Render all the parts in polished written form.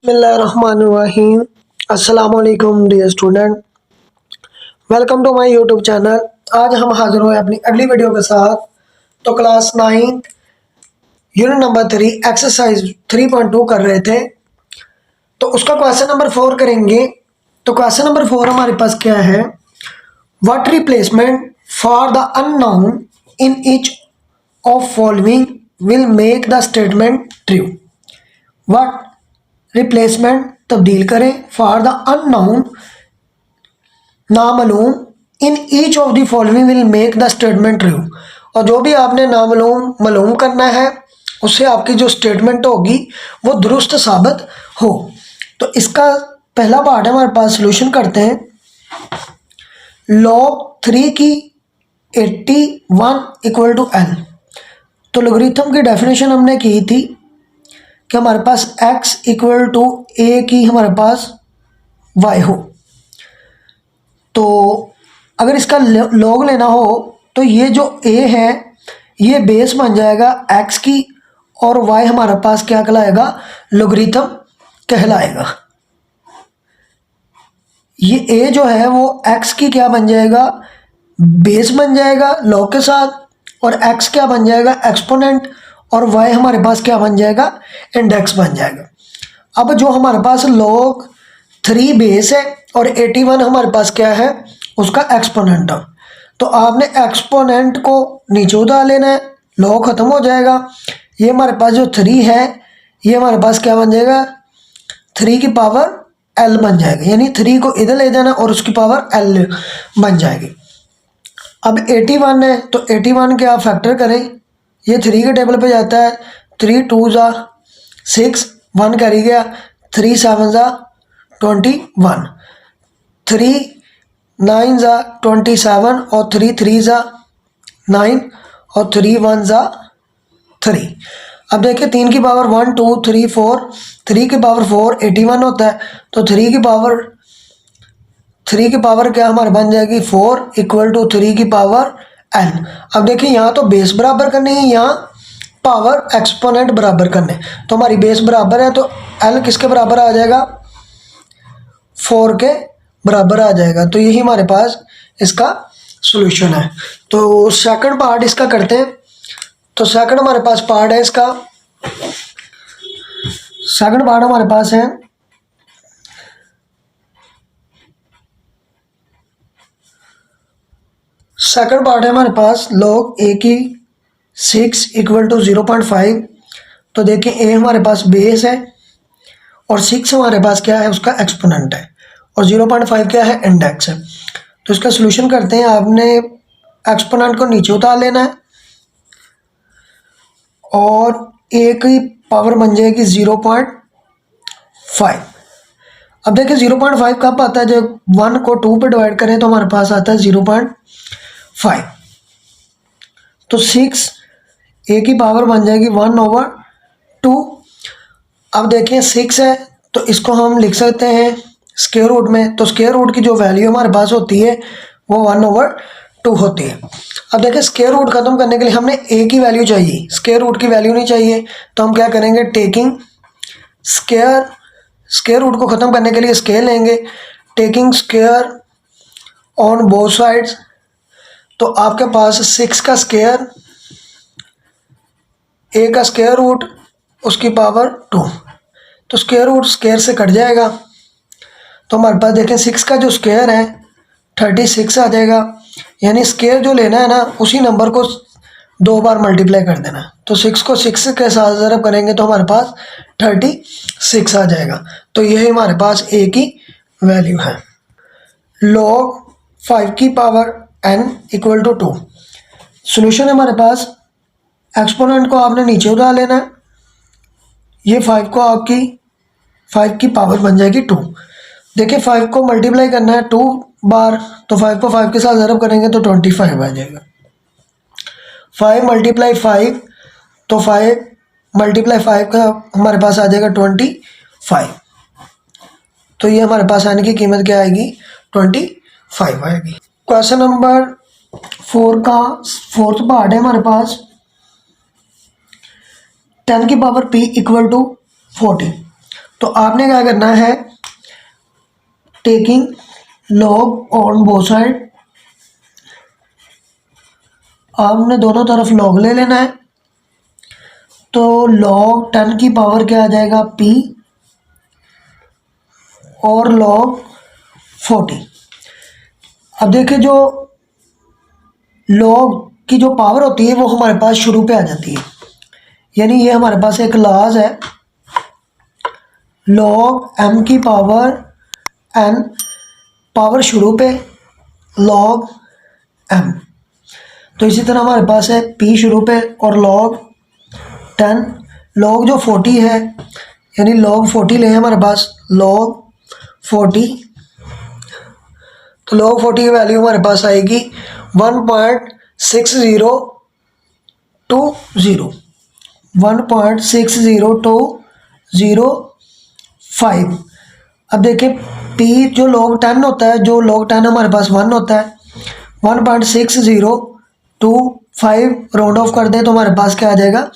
बिस्मिल्लाहिर्रहमानिर्रहीम। अस्सलाम वालेकुम dear student, welcome to my YouTube channel. आज हम हाजिर हुए अपनी अगली वीडियो के साथ। तो क्लास 9 यूनिट नंबर 3 एक्सरसाइज 3.2 कर रहे थे, तो उसका क्वेश्चन नंबर 4 करेंगे। तो क्वेश्चन नंबर 4 हमारे पास क्या है? What replacement for the unknown in each of following will make the statement true. What replacement तब्दील करें फॉर द अननोन नामालूम in each of the following will make the statement true. और जो भी आपने नामालूम मालूम करना है उससे आपकी जो स्टेटमेंट होगी वो दुरुस्त साबित हो। तो इसका पहला पार्ट है हमारे पास, सोल्यूशन करते हैं। log 3 की 81 इक्वल टू l। तो लोगरिथम की डेफिनेशन हमने की थी कि हमारे पास x इक्वल टू ए की हमारे पास y हो। तो अगर इसका लॉग लेना हो तो ये जो a है ये बेस बन जाएगा x की, और y हमारे पास क्या कहलाएगा? लोगरिथम कहलाएगा। ये a जो है वो x की क्या बन जाएगा? बेस बन जाएगा लॉग के साथ, और x क्या बन जाएगा? एक्सपोनेंट, और y हमारे पास क्या बन जाएगा? इंडेक्स बन जाएगा। अब जो हमारे पास log 3 बेस है और 81 हमारे पास क्या है? उसका एक्सपोनेंट है। तो आपने एक्सपोनेंट को नीचे उतार लेना है, log खत्म हो जाएगा। ये हमारे पास जो 3 है ये हमारे पास क्या बन जाएगा? 3 की पावर l बन जाएगा, यानी 3 को इधर ले जाना और उसकी पावर l बन जाएगी। अब 81 है तो 81 के आप फैक्टर करें, ये 3 के टेबल पे जाता है। 3 2 ज़ा 6, 1 कैरी गया, 3 7 ज़ा 21, 3 9 ज़ा 27, और 3 3 ज़ा 9, और 3 1 ज़ा 3। अब देखिए 3 की पावर 1 2 3 4, 3 की पावर 4 81 होता है, तो 3 की पावर क्या हमारे बन जाएगी? 4 इक्वल टू 3 की पावर n। अब देखिए यहाँ तो बेस बराबर करनी है, यहाँ पावर एक्सपोनेंट बराबर करने। तो हमारी बेस बराबर है तो l किसके बराबर आ जाएगा? 4 के बराबर आ जाएगा। तो यही हमारे पास इसका सॉल्यूशन है। तो सेकंड पार्ट इसका करते हैं। तो सेकंड हमारे पास पार्ट है इसका, सेकंड पार्ट हमारे पास है सेकंड पार्ट है हमारे पास log a की 6 इक्वल टू 0.5। तो देखिए a हमारे पास बेस है और 6 हमारे पास क्या है? उसका एक्सपोनेंट है, और 0.5 क्या है? इंडेक्स है। तो इसका सॉल्यूशन करते हैं। आपने एक्सपोनेंट को नीचे उतार लेना है और a की पावर बन जाएगी 0.5। अब देखिए 0.5 कब आता है? जब 1 को 2 पे डिवाइड करें तो हमारे पास आता है 0.5। तो 6 a की पावर बन जाएगी 1/2। अब देखिए 6 है तो इसको हम लिख सकते हैं स्क्वायर रूट में। तो स्क्वायर रूट की जो वैल्यू हमारे पास होती है वो 1/2 होती है। अब देखिए स्क्वायर रूट खत्म करने के लिए हमने a की वैल्यू चाहिए, स्क्वायर रूट की वैल्यू नहीं चाहिए। तो हम क्या करेंगे? टेकिंग स्क्वायर रूट को ख़त्म करने के लिए स्क्वायर लेंगे, taking square on both sides. तो आपके पास 6 का स्क्वायर, a का स्क्वायर रूट, उसकी पावर 2। तो स्क्वायर रूट स्क्वायर से कट जाएगा। तो हमारे पास देखें 6 का जो स्क्वायर है 36 आ जाएगा, यानी स्क्वायर जो लेना है ना उसी नंबर को 2 बार मल्टीप्लाई कर देना। तो 6 को 6 के साथ ज़रब करेंगे तो हमारे पास 36 आ जाएगा। तो यही हमारे पास a की वैल्यू है। log 5 की power n equal to 2। Solution है हमारे पास, एक्सपोनेंट को आपने नीचे उतार लेना है, ये 5 को आपकी 5 की पावर बन जाएगी 2। देखिए 5 को मल्टीप्लाई करना है 2 बार, तो 5 को 5 के साथ ज़रब करेंगे तो 25 आ जाएगा। 5 मल्टीप्लाई 5, तो 5 मल्टीप्लाई 5 का हमारे पास आ जाएगा 25। तो ये हमारे पास आने की कीमत क्या आएगी? 25 आएगी। क्वेश्चन नंबर 4 का फोर्थ पार्ट है हमारे पास, 10 की पावर p इक्वल टू 40। तो आपने क्या करना है, taking log on both side, आपने दोनों तरफ लॉग ले लेना है। तो लॉग 10 की पावर क्या आ जाएगा p और लॉग 40। अब देखिए जो लॉग की जो पावर होती है वो हमारे पास शुरू पे आ जाती है, यानी ये हमारे पास एक लॉज है, लॉग m की पावर n, पावर शुरू पे लॉग m। तो इसी तरह हमारे पास है p शुरू पे और लॉग 10, लॉग जो 40 है यानी लॉग 40 ले हमारे पास लॉग 40। तो लॉग 40 की वैल्यू हमारे पास आएगी 1.6020, 1.602005। अब देखिए p जो log 10 होता है, जो log 10 हमारे पास 1 होता है, 1.6025 राउंड ऑफ कर दें तो हमारे पास क्या आ जाएगा,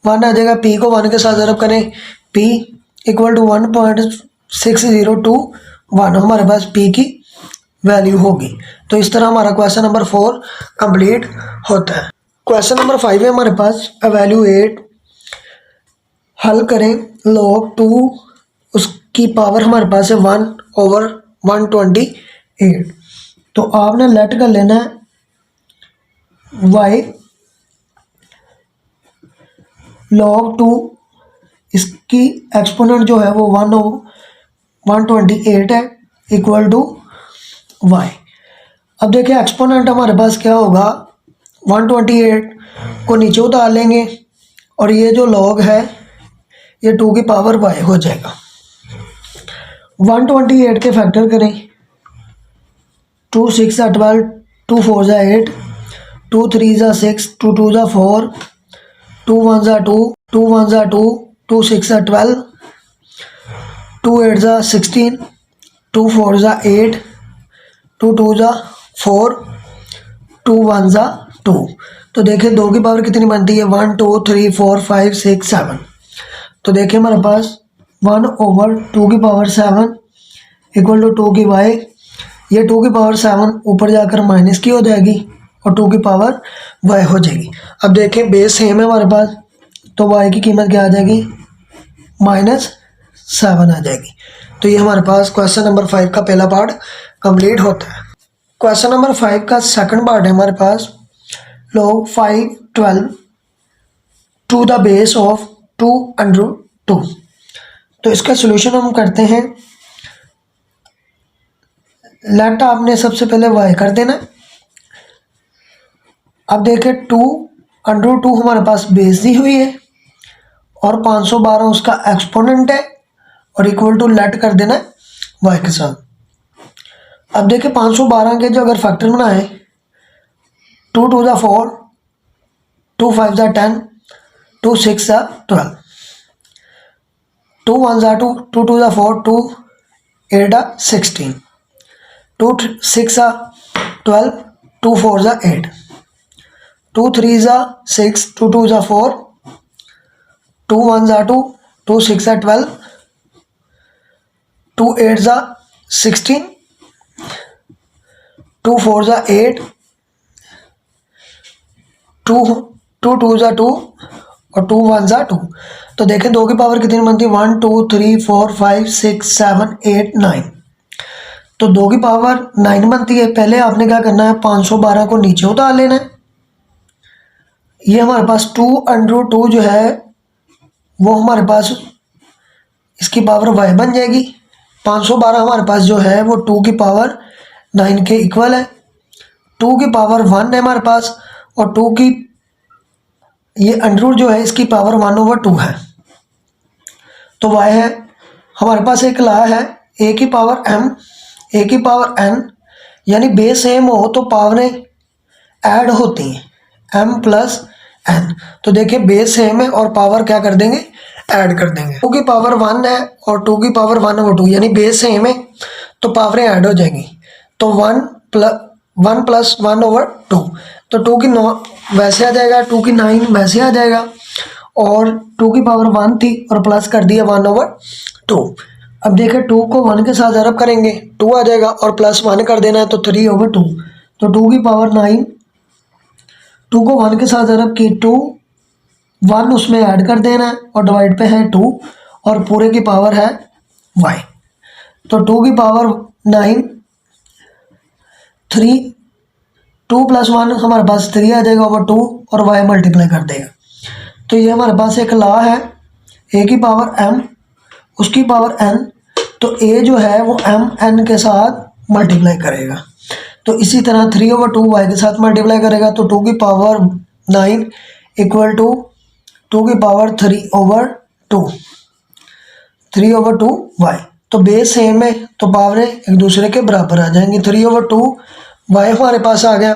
1 आ जाएगा। p को 1 के साथ ज़रब करें, p इक्वल टू 1.6021, हमारे पास p की वैल्यू होगी। तो इस तरह हमारा क्वेश्चन नंबर 4 कंप्लीट होता है। क्वेश्चन नंबर 5 है हमारे पास, एवेल्यूएट, हल करें log 2, उसकी पावर हमारे पास है 1/128। तो आपने लेट कर लेना है y log 2, इसकी एक्सपोनेंट जो है वो 1/128 है, इक्वल टू y। अब देखिए एक्सपोनेंट हमारे पास क्या होगा, 128 को नीचे उतार लेंगे और ये जो log है ये 2 की पावर y हो जाएगा। 128 के फैक्टर करें, 2 6 12, 2 4 8, 2 3 6, 2 2 4, 2 1 2, 2 1 2, 2 6 12, 2 8 16, 2 4 8, 2 2 4, 2 1 2। तो देखिए 2 की पावर कितनी बनती है, 1 2 3 4 5 6 7। तो देखिए हमारे पास 1/2 की पावर 7 इक्वल टू 2 की y। ये 2 की पावर 7 ऊपर जाकर माइनस की हो जाएगी और 2 की पावर y हो जाएगी। अब देखें बेस सेम है हमारे पास, तो y की कीमत क्या आ जाएगी, -7 आ जाएगी। तो ये हमारे पास क्वेश्चन नंबर 5 का पहला पार्ट कंप्लीट होता है। क्वेश्चन नंबर 5 का सेकंड पार्ट है हमारे पास, log 512 to the base of 2√2। तो इसका सोल्यूशन हम करते हैं, लेट आपने सबसे पहले y कर देना। अब देखें 2√2 हमारे पास बेस दी हुई है और 512 उसका एक्सपोनेंट है और इक्वल टू लेट कर देना y के साथ। अब देखिए 512 के जो अगर फैक्टर बनाए, 2 2 4, 2 5 10, 2 6 12, 2 1 2, 2 2 4, 2 8 16, 2 6 12, 2 4 8, 2 3 6, 2 2 4, 2 1 2, 2 6 12, 2 8 16, 2 4 8, 2 2 2 और 2 1 2। तो देखें 2 की पावर कितनी बनती है, 1 2 3 4 5 6 7 8 9। तो 2 की पावर 9 बनती है। पहले आपने क्या करना है, 512 को नीचे उतार लेना है। ये हमारे पास 2√2 जो है वो हमारे पास इसकी पावर y बन जाएगी। 512 हमारे पास जो है वो 2 की पावर 9 के इक्वल है। 2 की पावर 1 है हमारे पास और 2 की ये अंडर जो है इसकी पावर 1/2 है। तो y है हमारे पास, एक ला है a की पावर m, a की पावर n, यानी बेस सेम हो तो पावरें ऐड होती हैं, m प्लस n। तो देखिए बेस सेम है और पावर क्या कर देंगे, ऐड कर देंगे। 2 की पावर 1 है और 2 की पावर 1/2, यानी बेस सेम है तो पावरें ऐड हो जाएंगी। तो 1 + 1/2, तो 2 की 9 वैसे आ जाएगा, 2 की 9 वैसे आ जाएगा और 2 की पावर 1 थी और प्लस कर दिया 1/2। अब देखें 2 को 1 के साथ ज़रब करेंगे 2 आ जाएगा और प्लस 1 कर देना है तो 3/2। तो 2 की पावर 9, 2 को 1 के साथ ज़रब की 2, 1 उसमें ऐड कर देना है और डिवाइड पे है 2 और पूरे की पावर है y। तो 2 की पावर 9, 3, 2 + 1 हमारे पास 3 आ जाएगा ओवर 2 और y मल्टीप्लाई कर देगा। तो ये हमारे पास एक लॉ है a की पावर m उसकी पावर n, तो a जो है वो m n के साथ मल्टीप्लाई करेगा। तो इसी तरह 3/2 y के साथ मल्टीप्लाई करेगा तो 2 की पावर 9 इक्वल टू 2 की पावर 3/2, 3/2 y। तो बेस सेम है तो पावरें एक दूसरे के बराबर आ जाएंगी। 3/2 y हमारे पास आ गया।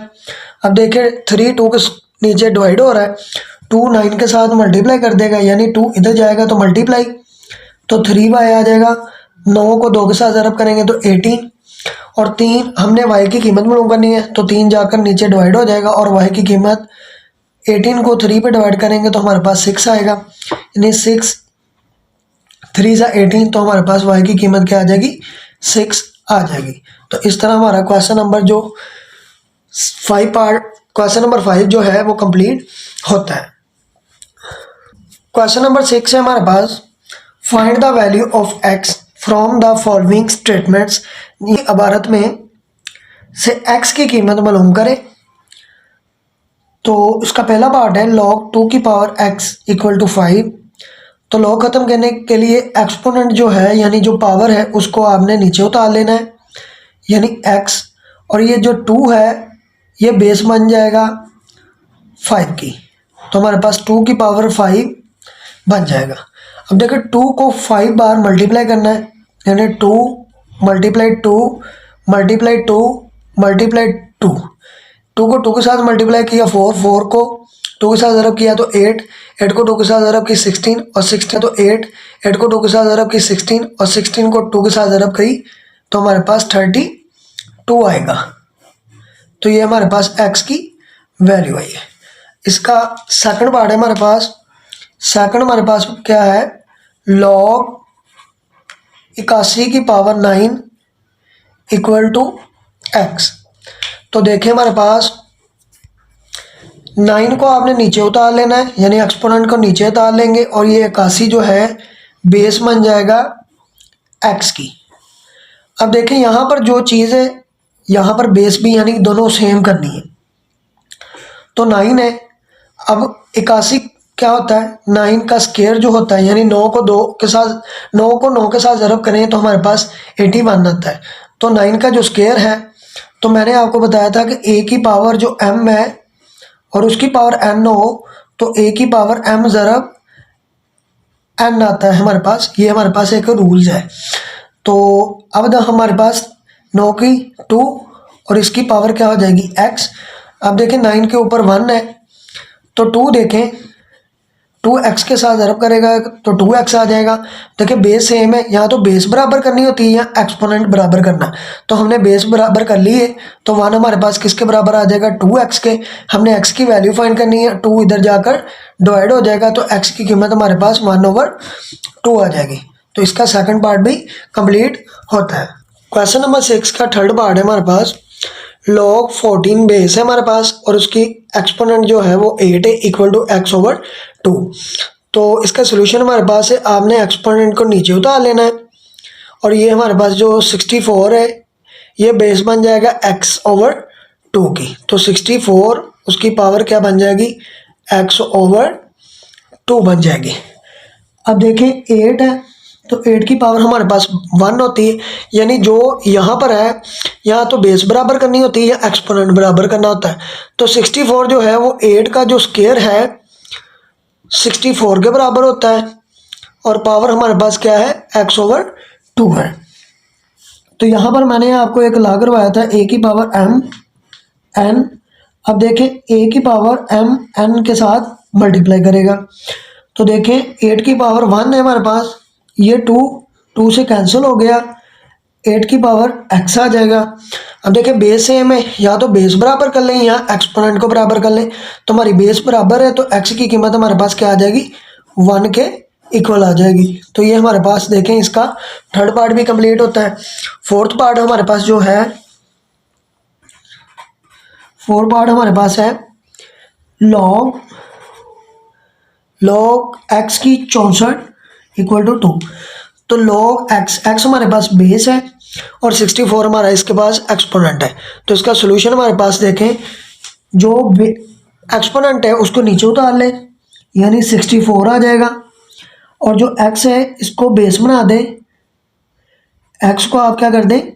अब देखें 3 2 के नीचे डिवाइड हो रहा है, 2 9 के साथ मल्टीप्लाई कर देगा यानी 2 इधर जाएगा तो मल्टीप्लाई, तो 3y आ जाएगा। 9 को 2 के साथ ज़रब करेंगे तो 18 और 3 हमने y की कीमत मालूम करनी है तो 3 जाकर नीचे डिवाइड हो जाएगा और y की कीमत 18 को 3 पे डिवाइड करेंगे तो हमारे पास 6 आएगा, यानी 6 3 सा 18, तो हमारे पास y की कीमत क्या आ जाएगी 6 आ जाएगी। तो इस तरह हमारा क्वेश्चन नंबर जो 5 जो है वो कंप्लीट होता है। क्वेश्चन नंबर 6 है हमारे पास, find the value of x from the following statements. ये इबारत में से x की कीमत मालूम करें। तो इसका पहला पार्ट है log 2 की पावर x इक्वल टू 5। तो लॉग ख़त्म करने के लिए एक्सपोनेंट जो है यानी जो पावर है उसको आपने नीचे उतार लेना है यानी x, और ये जो 2 है ये बेस बन जाएगा 5 की, तो हमारे पास 2 की पावर 5 बन जाएगा। अब देखो 2 को 5 बार मल्टीप्लाई करना है यानी 2 × 2 × 2 × 2, 2 को 2 के साथ मल्टीप्लाई किया 4, 4 को 2 के साथ ज़रब किया तो 8, 8 को 2 के साथ ज़रब की 16 और 16 तो 8, 8 को 2 के साथ ज़रब की 16 और 16 को 2 के साथ ज़रब करी तो हमारे पास 32 आएगा। तो ये हमारे पास x की वैल्यू आई है। इसका सेकंड पार्ट है हमारे पास, सेकंड हमारे पास क्या है log 81 की पावर 9 इक्वल टू x। तो देखें हमारे पास 9 को आपने नीचे उतार लेना है यानी एक्सपोनेंट को नीचे उतार लेंगे और ये 81 जो है बेस बन जाएगा x की। अब देखें यहाँ पर जो चीज़ है यहाँ पर बेस भी यानी दोनों सेम करनी है। तो 9 है, अब 81 क्या होता है 9 का स्क्वायर जो होता है यानी 9 को 9 के साथ ज़रब करें तो हमारे पास 81 आता है। तो 9 का जो स्क्वायर है तो मैंने आपको बताया था कि a की पावर जो m है और उसकी पावर n हो तो a की पावर m ज़रब n आता है हमारे पास, ये हमारे पास एक रूल्स है। तो अब हमारे पास 9 की 2 और इसकी पावर क्या हो जाएगी x। अब देखें 9 के ऊपर 1 है तो 2 देखें 2x के साथ ज़रब करेगा तो 2x आ जाएगा। देखिए बेस सेम है, यहाँ तो बेस बराबर करनी होती है या एक्सपोनेंट बराबर करना, तो हमने बेस बराबर कर ली है तो 1 हमारे पास किसके बराबर आ जाएगा 2x के। हमने x की वैल्यू फाइंड करनी है, 2 इधर जाकर डिवाइड हो जाएगा तो x की कीमत हमारे पास 1/2 आ जाएगी। तो इसका सेकंड पार्ट भी कंप्लीट होता है। क्वेश्चन नंबर 6 का थर्ड पार्ट है हमारे पास, log 14 बेस है हमारे पास और उसकी एक्सपोनेंट जो है वो 8 है इक्वल टू x/2। तो इसका सोल्यूशन हमारे पास है, आपने एक्सपोनेंट को नीचे उतार लेना है और ये हमारे पास जो 64 है ये बेस बन जाएगा x/2 की। तो 64 उसकी पावर क्या बन जाएगी x/2 बन जाएगी। अब देखें 8 है तो 8 की पावर हमारे पास 1 होती है यानी जो यहाँ पर है यहाँ तो बेस बराबर करनी होती है या एक्सपोनेंट बराबर करना होता है। तो 64 जो है वो 8 का जो स्क्वायर है 64 के बराबर होता है और पावर हमारे पास क्या है x/2 है। तो यहाँ पर मैंने आपको एक लॉ करवाया था a की पावर m n। अब देखें a की पावर m n के साथ मल्टीप्लाई करेगा तो देखें 8 की पावर 1 है हमारे पास, ये 2 से कैंसिल हो गया, 8 की पावर x आ जाएगा। अब देखें बेस सेम है, या तो बेस बराबर कर लें या एक्सपोनेंट को बराबर कर लें। तो हमारी बेस बराबर है तो x की कीमत हमारे पास क्या आ जाएगी 1 के इक्वल आ जाएगी। तो ये हमारे पास देखें इसका थर्ड पार्ट भी कंप्लीट होता है। फोर्थ पार्ट हमारे पास जो है, फोर्थ पार्ट हमारे पास है log x की 64 इक्वल टू 2। तो log x हमारे पास बेस है और 64 हमारा इसके पास एक्सपोनेंट है। तो इसका सोल्यूशन हमारे पास देखें, जो एक्सपोनेंट है उसको नीचे उतार लें, यानी 64 आ जाएगा, और जो x है इसको बेस बना दें, x को आप क्या कर दें,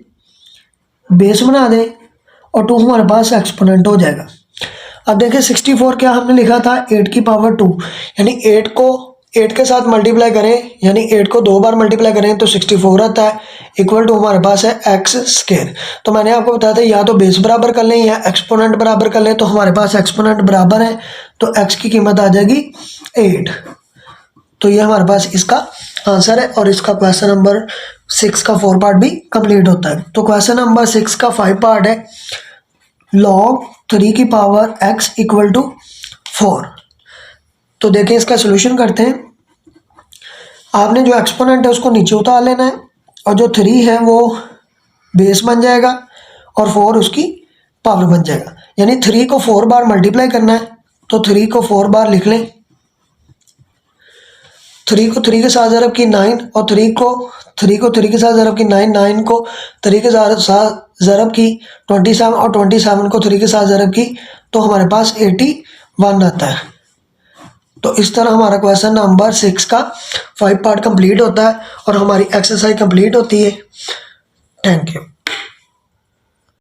बेस बना दें, और 2 हमारे पास एक्सपोनेंट हो जाएगा। अब देखिए 64 क्या हमने लिखा था, 8 की पावर 2, यानी 8 को 8 के साथ मल्टीप्लाई करें, यानी 8 को 2 बार मल्टीप्लाई करें तो 64 आता है, इक्वल टू हमारे पास है एक्स स्क्वायर। तो मैंने आपको बताया था या तो बेस बराबर कर लें या एक्सपोनेंट बराबर कर लें। तो हमारे पास एक्सपोनेंट बराबर है तो एक्स की कीमत आ जाएगी 8। तो ये हमारे पास इसका आंसर है, और इसका क्वेश्चन नंबर 6 का 4 पार्ट भी कंप्लीट होता है। तो क्वेश्चन नंबर 6 का 5 पार्ट है log 3 की पावर x इक्वल टू 4। तो देखिए इसका सोल्यूशन करते हैं। आपने जो एक्सपोनेंट है उसको नीचे उतार लेना है, और जो 3 है वो बेस बन जाएगा और 4 उसकी पावर बन जाएगा, यानी 3 को 4 बार मल्टीप्लाई करना है। तो 3 को 4 बार लिख लें, 3 को 3 के साथ ज़रब की 9, और 3 को 3 के साथ ज़रब की 9, 9 को 3 के साथ ज़रब की 27, और 27 को 3 के साथ ज़रब की, तो हमारे पास 81 आता है। तो इस तरह हमारा क्वेश्चन नंबर 6 का 5 पार्ट कंप्लीट होता है और हमारी एक्सरसाइज कंप्लीट होती है। Thank you.